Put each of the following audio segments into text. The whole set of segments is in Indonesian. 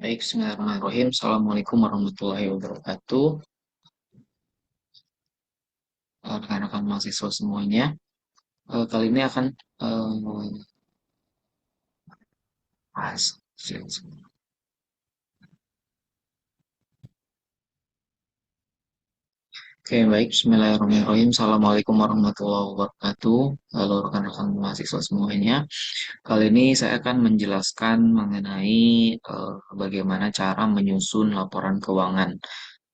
Baik, bismillahirrahmanirrahim. Assalamualaikum warahmatullahi wabarakatuh. Rekan-rekan mahasiswa semuanya. Kali ini akan bahas. Oke, baik. Bismillahirrahmanirrahim. Assalamualaikum warahmatullahi wabarakatuh. Halo rekan-rekan mahasiswa semuanya. Kali ini saya akan menjelaskan mengenai bagaimana cara menyusun laporan keuangan.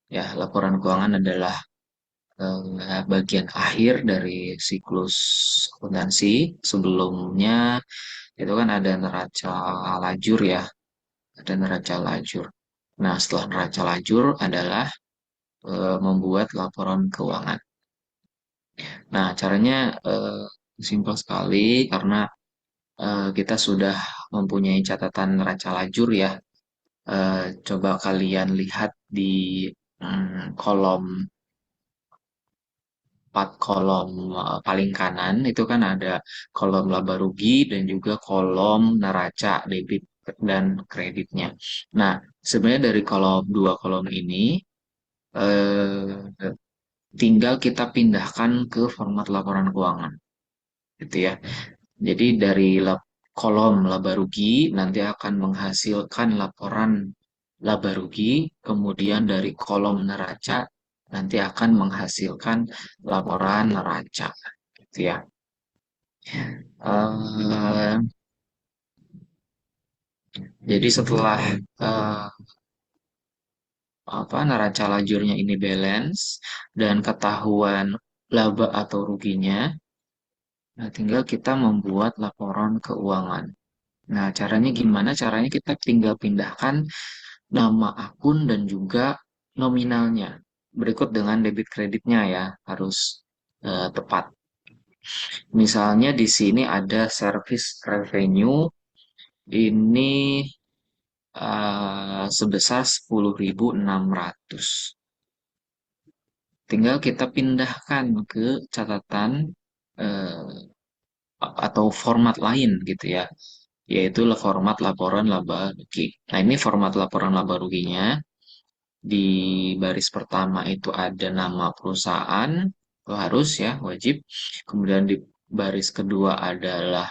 Ya, laporan keuangan adalah bagian akhir dari siklus akuntansi. Sebelumnya itu kan ada neraca lajur ya, ada neraca lajur. Nah, setelah neraca lajur adalah membuat laporan keuangan. Nah, caranya simpel sekali karena kita sudah mempunyai catatan neraca lajur ya. Coba kalian lihat di kolom 4 kolom paling kanan itu kan ada kolom laba rugi dan juga kolom neraca debit dan kreditnya. Nah, sebenarnya dari dua kolom ini eh, tinggal kita pindahkan ke format laporan keuangan, gitu ya. Jadi dari kolom laba rugi nanti akan menghasilkan laporan laba rugi, kemudian dari kolom neraca nanti akan menghasilkan laporan neraca, gitu ya. Eh, jadi setelah eh, neraca lajurnya ini balance dan ketahuan laba atau ruginya, nah tinggal kita membuat laporan keuangan. Nah, caranya gimana? Caranya kita tinggal pindahkan nama akun dan juga nominalnya. Berikut dengan debit kreditnya ya, harus tepat. Misalnya di sini ada service revenue ini sebesar 10.600. Tinggal kita pindahkan ke catatan eh, atau format lain gitu ya, yaitu format laporan laba rugi. Nah, ini format laporan laba ruginya. Di baris pertama itu ada nama perusahaan, itu harus ya, wajib. Kemudian di baris kedua adalah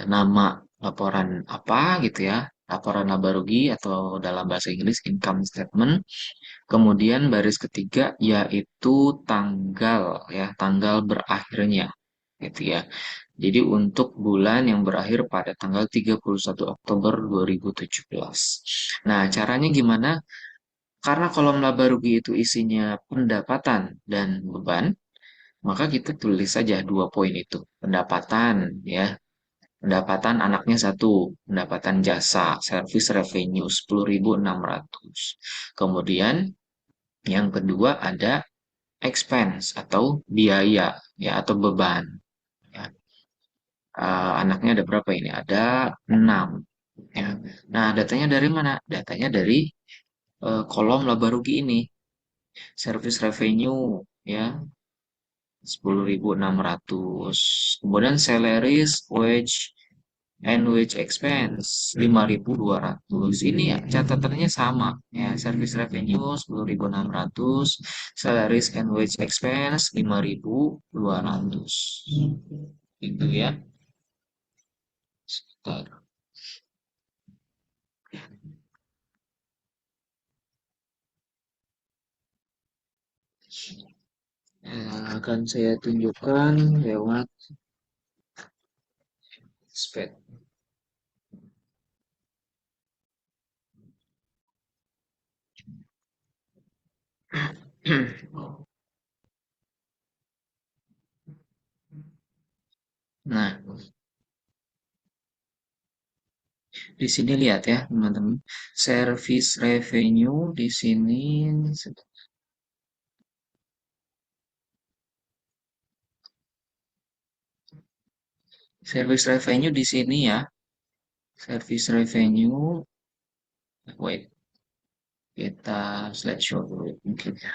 nama laporan apa gitu ya, laporan laba rugi atau dalam bahasa Inggris income statement. Kemudian baris ketiga yaitu tanggal ya, tanggal berakhirnya gitu ya. Jadi untuk bulan yang berakhir pada tanggal 31 Oktober 2017. Nah, caranya gimana? Karena kolom laba rugi itu isinya pendapatan dan beban, maka kita tulis saja 2 poin itu. Pendapatan ya, pendapatan anaknya satu, pendapatan jasa, service revenue 10.600. Kemudian yang kedua ada expense atau biaya ya atau beban. Ya. Anaknya ada berapa ini? Ada 6. Ya. Nah, datanya dari mana? Datanya dari kolom laba rugi ini. Service revenue ya 10.600. Kemudian salaries, wage, and wage expense 5.200. Ini ya catatannya sama ya, service revenue 10.600, salaries and wage expense 5.200. Itu ya. Sebentar. Akan saya tunjukkan lewat sped. Nah, di sini lihat ya, teman-teman. Service revenue di sini, service revenue di sini ya. Service revenue, wait, kita slideshow dulu mungkin ya.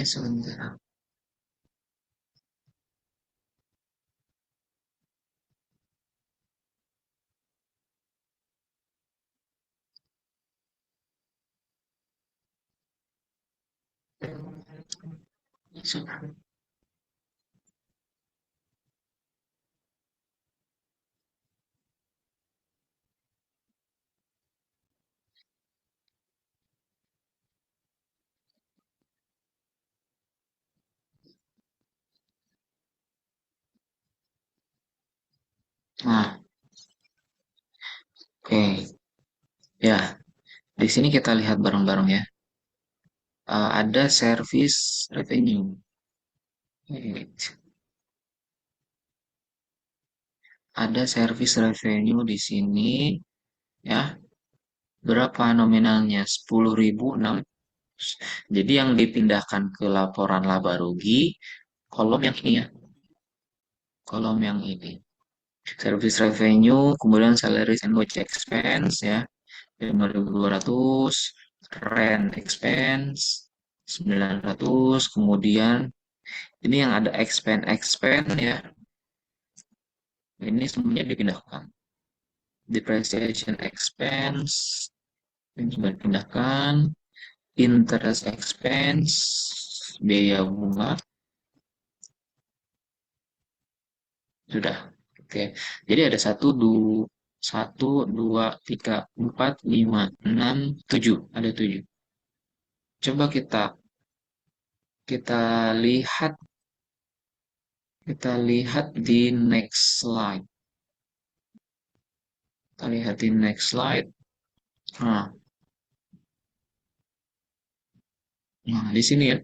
Sebentar. Nah, oke. Ya, di sini kita lihat bareng-bareng ya. Ada service revenue. Wait. Ada service revenue di sini ya. Berapa nominalnya? 10.006. Jadi yang dipindahkan ke laporan laba rugi kolom yang ini ya, kolom yang ini. Service revenue, kemudian salaries and wage expense ya, 5.200, rent expense 900, kemudian ini yang ada expense ya, ini semuanya dipindahkan. Depreciation expense ini juga dipindahkan. Interest expense, biaya bunga sudah. Oke. Jadi ada satu, dua, tiga, empat, lima, enam, tujuh. Ada tujuh. Coba kita lihat kita lihat di next slide. Kita lihat di next slide. Nah, nah di sini ya.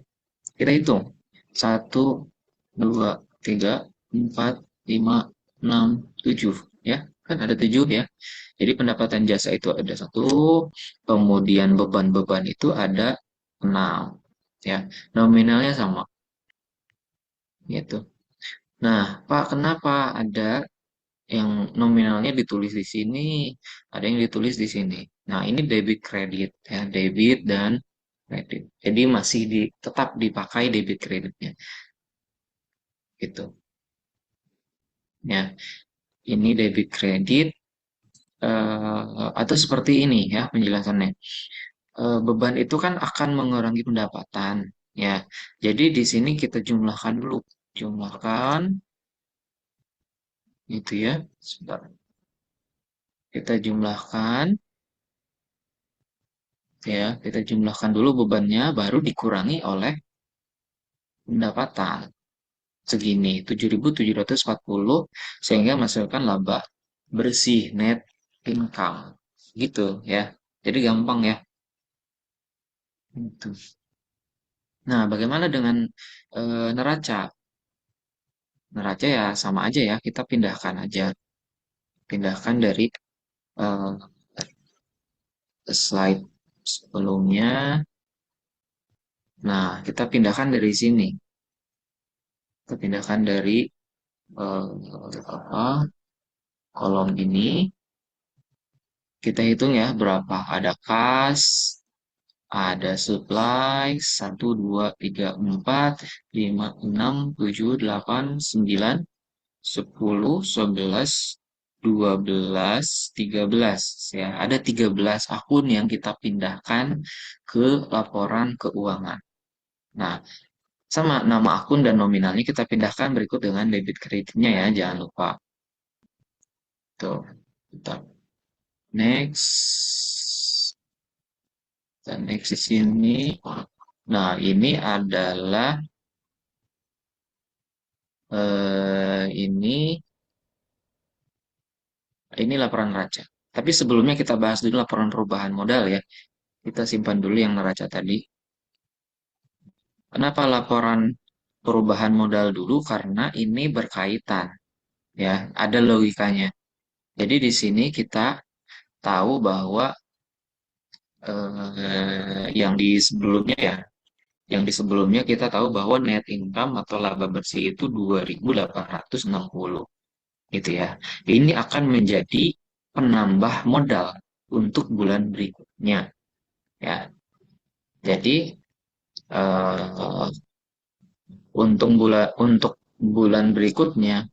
Kita hitung. Satu, dua, tiga, empat, lima, enam, tujuh. Ya, kan ada tujuh ya. Jadi pendapatan jasa itu ada satu, kemudian beban-beban itu ada enam. Ya, nominalnya sama. Gitu. Nah, Pak, kenapa ada yang nominalnya ditulis di sini, ada yang ditulis di sini. Nah, ini debit kredit ya, debit dan kredit. Jadi masih tetap dipakai debit kreditnya gitu. Ya, ini debit kredit atau seperti ini ya penjelasannya. Beban itu kan akan mengurangi pendapatan ya. Jadi di sini kita jumlahkan dulu, jumlahkan gitu ya. Sebentar. Kita jumlahkan ya, kita jumlahkan dulu bebannya baru dikurangi oleh pendapatan segini 7.740 sehingga menghasilkan laba bersih net income gitu ya. Jadi gampang ya. Gitu. Nah, bagaimana dengan neraca? Neraca ya sama aja ya, kita pindahkan aja. Pindahkan dari eh, slide sebelumnya. Nah, kita pindahkan dari sini. Kita pindahkan dari apa, kolom ini. Kita hitung ya berapa. Ada kas, ada supply, 1, 2, 3, 4, 5, 6, 7, 8, 9, 10, 11, 12, 13 ya. Ada 13 akun yang kita pindahkan ke laporan keuangan. Nah, sama nama akun dan nominalnya kita pindahkan berikut dengan debit kreditnya ya, jangan lupa. Tuh, kita next. Dan next di sini. Nah, ini adalah ini laporan neraca. Tapi sebelumnya kita bahas dulu laporan perubahan modal ya. Kita simpan dulu yang neraca tadi. Kenapa laporan perubahan modal dulu? Karena ini berkaitan, ya, ada logikanya. Jadi di sini kita tahu bahwa yang di sebelumnya ya, yang di sebelumnya kita tahu bahwa net income atau laba bersih itu 2.860 gitu ya. Ini akan menjadi penambah modal untuk bulan berikutnya ya. Jadi eh, untuk bulan berikutnya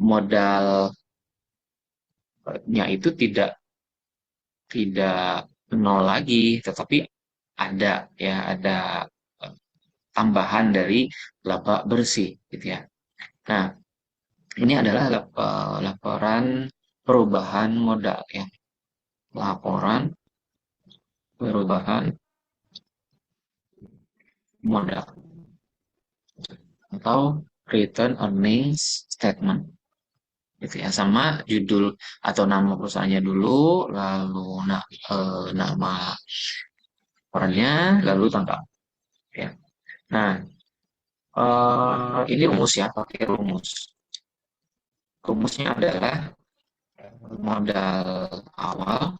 modalnya itu tidak tidak nol lagi, tetapi ada ya, ada tambahan dari laba bersih gitu ya. Nah, ini adalah laporan perubahan modal ya. Laporan perubahan modal atau return earnings statement gitu ya, sama judul atau nama perusahaannya dulu, lalu nama orangnya, lalu tanggal ya. Nah, ini rumus ya, pakai rumus. Rumusnya adalah modal awal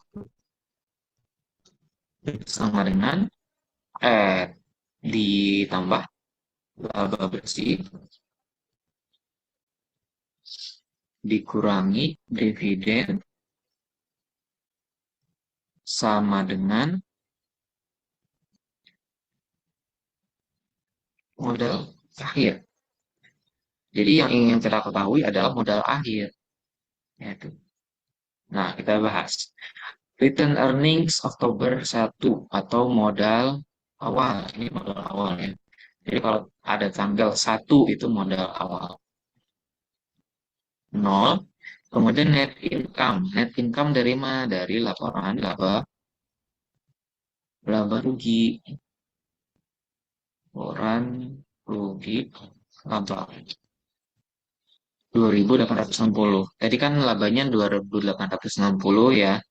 sama dengan ditambah laba bersih dikurangi dividen sama dengan modal akhir. Jadi yang ingin kita ketahui adalah modal akhir. Yaitu. Nah, kita bahas. Return earnings Oktober 1 atau modal awal. Ini modal awal ya. Jadi kalau ada tanggal 1 itu modal awal. 0. Kemudian net income. Net income dari mana? Dari laporan laba rugi. Laporan rugi laba. 2.860. Tadi kan labanya 2.860 ya.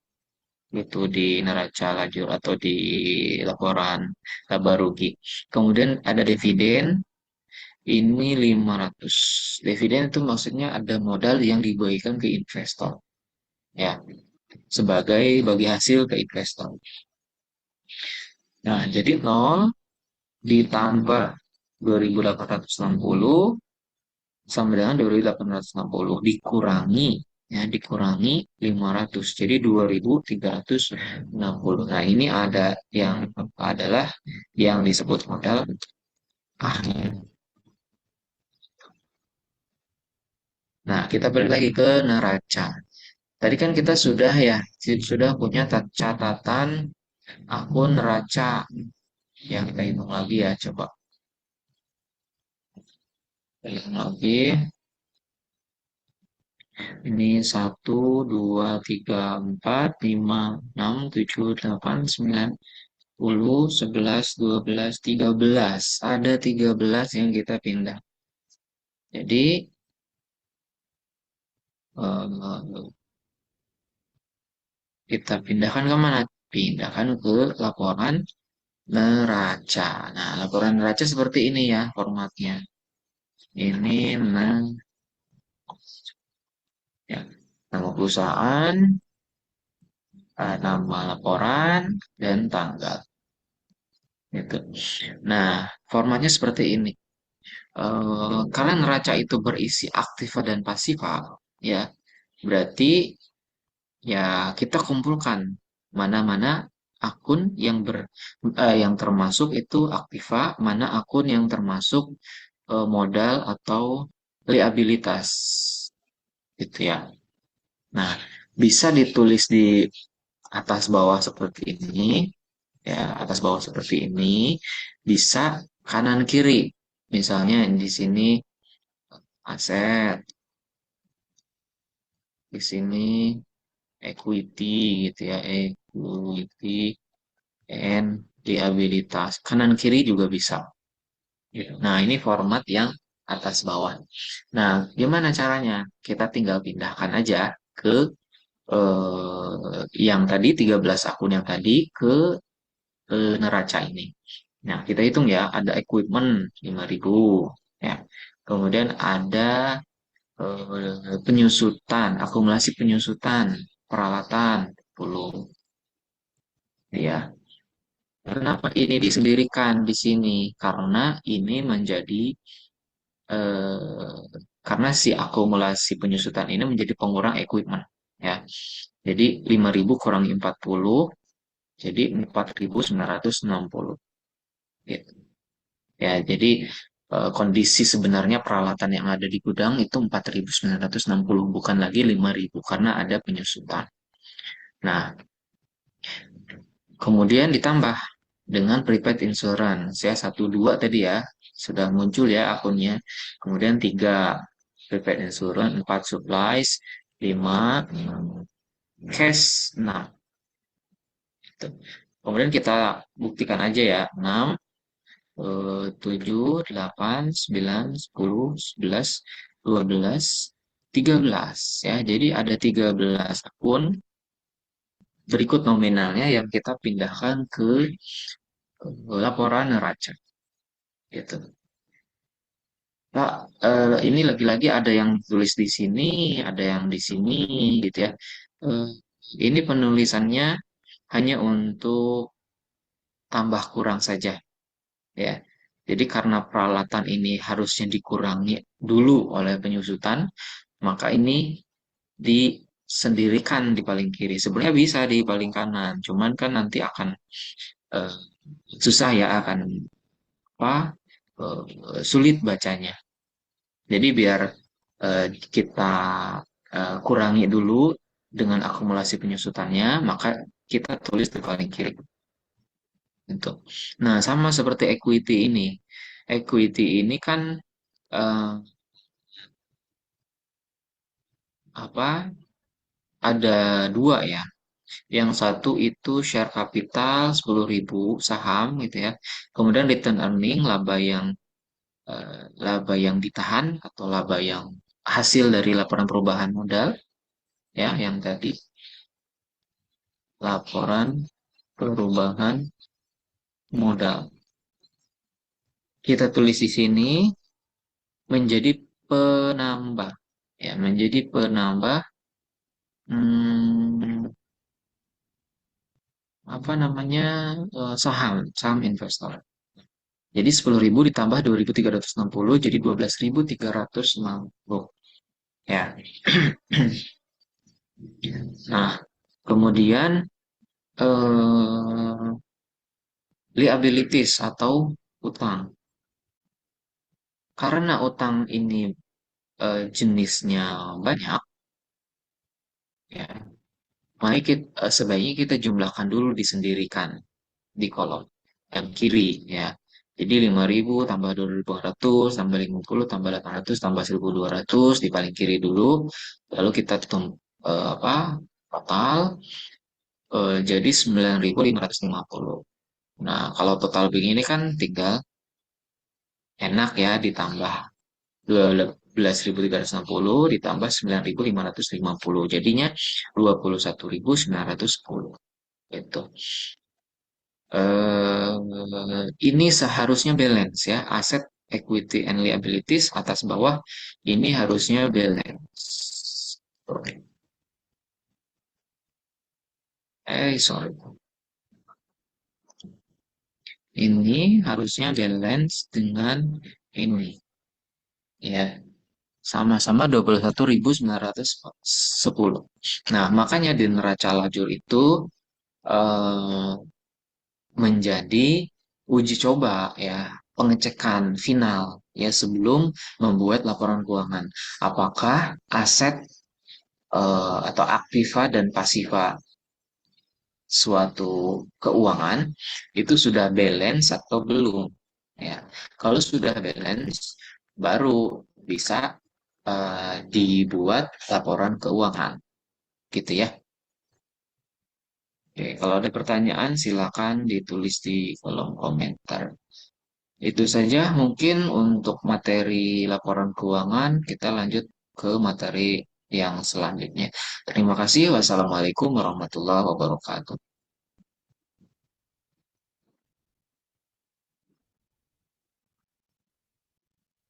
Itu di neraca lajur atau di laporan laba rugi. Kemudian ada dividen, ini 500. Dividen itu maksudnya ada modal yang dibagikan ke investor. Ya, sebagai bagi hasil ke investor. Nah, jadi 0 ditambah 2.860 sama dengan 2.860 dikurangi dikurangi 500 jadi 2.360. Nah, ini adalah yang disebut modal akhir. Nah, kita balik lagi ke neraca. Tadi kan kita sudah punya catatan akun neraca yang kita hitung lagi ya, coba kita hitung lagi. Ini 1, 2, 3, 4, 5, 6, 7, 8, 9, 10, 11, 12, 13. Ada 13 yang kita pindah. Jadi eh, kita pindahkan ke mana? Pindahkan ke laporan neraca. Nah, laporan neraca seperti ini ya formatnya. Ini ya, nama perusahaan, nama laporan, dan tanggal. Gitu. Nah, formatnya seperti ini. Karena neraca itu berisi aktiva dan pasiva, ya berarti ya kita kumpulkan mana-mana akun yang termasuk itu aktiva, mana akun yang termasuk modal atau liabilitas, gitu ya. Nah, bisa ditulis di atas bawah seperti ini, ya atas bawah seperti ini, bisa kanan kiri. Misalnya di sini aset, di sini equity gitu ya, equity and liabilitas. Kanan kiri juga bisa. Gitu. Nah, ini format yang atas bawah. Nah, gimana caranya? Kita tinggal pindahkan aja ke yang tadi 13 akun yang tadi ke neraca ini. Nah, kita hitung ya, ada equipment 5.000 ya. Kemudian ada penyusutan, akumulasi penyusutan, peralatan 10 ya. Kenapa ini disendirikan di sini? Karena ini eh, karena si akumulasi penyusutan ini menjadi pengurang equipment ya. Jadi 5.000 kurangi 40 jadi 4.960 gitu. Ya, jadi kondisi sebenarnya peralatan yang ada di gudang itu 4.960 bukan lagi 5.000 karena ada penyusutan. Nah, kemudian ditambah. dengan prepaid insurance ya, satu dua tadi ya sudah muncul ya akunnya. Kemudian tiga prepaid insurance, empat supplies, lima cash, enam. Gitu. Kemudian kita buktikan aja ya, 6, 7, 8, 9, 10, 11, 12, 13 ya. Jadi ada 13 akun berikut nominalnya yang kita pindahkan ke laporan neraca gitu. Nah, ini lagi-lagi ada yang tulis di sini, ada yang di sini gitu ya. Eh, ini penulisannya hanya untuk tambah kurang saja ya. Jadi karena peralatan ini harusnya dikurangi dulu oleh penyusutan, maka ini disendirikan di paling kiri. Sebenarnya bisa di paling kanan, cuman kan nanti akan eh, susah ya, akan apa sulit bacanya. Jadi biar kita kurangi dulu dengan akumulasi penyusutannya, maka kita tulis di paling kiri. Gitu. Nah, sama seperti equity ini. Equity ini kan eh, apa? Ada dua ya. Yang satu itu share capital 10.000 saham gitu ya. Kemudian return earning, laba yang ditahan atau laba yang hasil dari laporan perubahan modal ya, yang tadi laporan perubahan modal. Kita tulis di sini menjadi penambah ya, menjadi penambah hmm, apa namanya saham, saham investor. Jadi 10.000 ditambah 2.360 jadi 12.360 ya. Nah, kemudian eh, liabilities atau utang. Karena utang ini jenisnya banyak, ya, maka sebaiknya kita jumlahkan dulu disendirikan di kolom yang kiri ya. Jadi 5.000 tambah 2.400 tambah 50 tambah 800 tambah 1.200 di paling kiri dulu. Lalu kita hitung apa total jadi 9.550. Nah, kalau total begini kan tinggal enak ya ditambah 12.360 ditambah 9.550. Jadinya 21.910. Itu. Ini seharusnya balance ya, aset, equity, and liabilities atas bawah ini harusnya balance. Sorry. Ini harusnya balance dengan ini ya. Sama-sama 21.910. Nah, makanya di neraca lajur itu eh, menjadi uji coba ya, pengecekan final ya sebelum membuat laporan keuangan. Apakah aset atau aktiva dan pasiva suatu keuangan itu sudah balance atau belum? Ya, kalau sudah balance, baru bisa dibuat laporan keuangan, gitu ya. Oke, kalau ada pertanyaan silakan ditulis di kolom komentar. Itu saja mungkin untuk materi laporan keuangan. Kita lanjut ke materi yang selanjutnya. Terima kasih. Wassalamualaikum warahmatullahi wabarakatuh.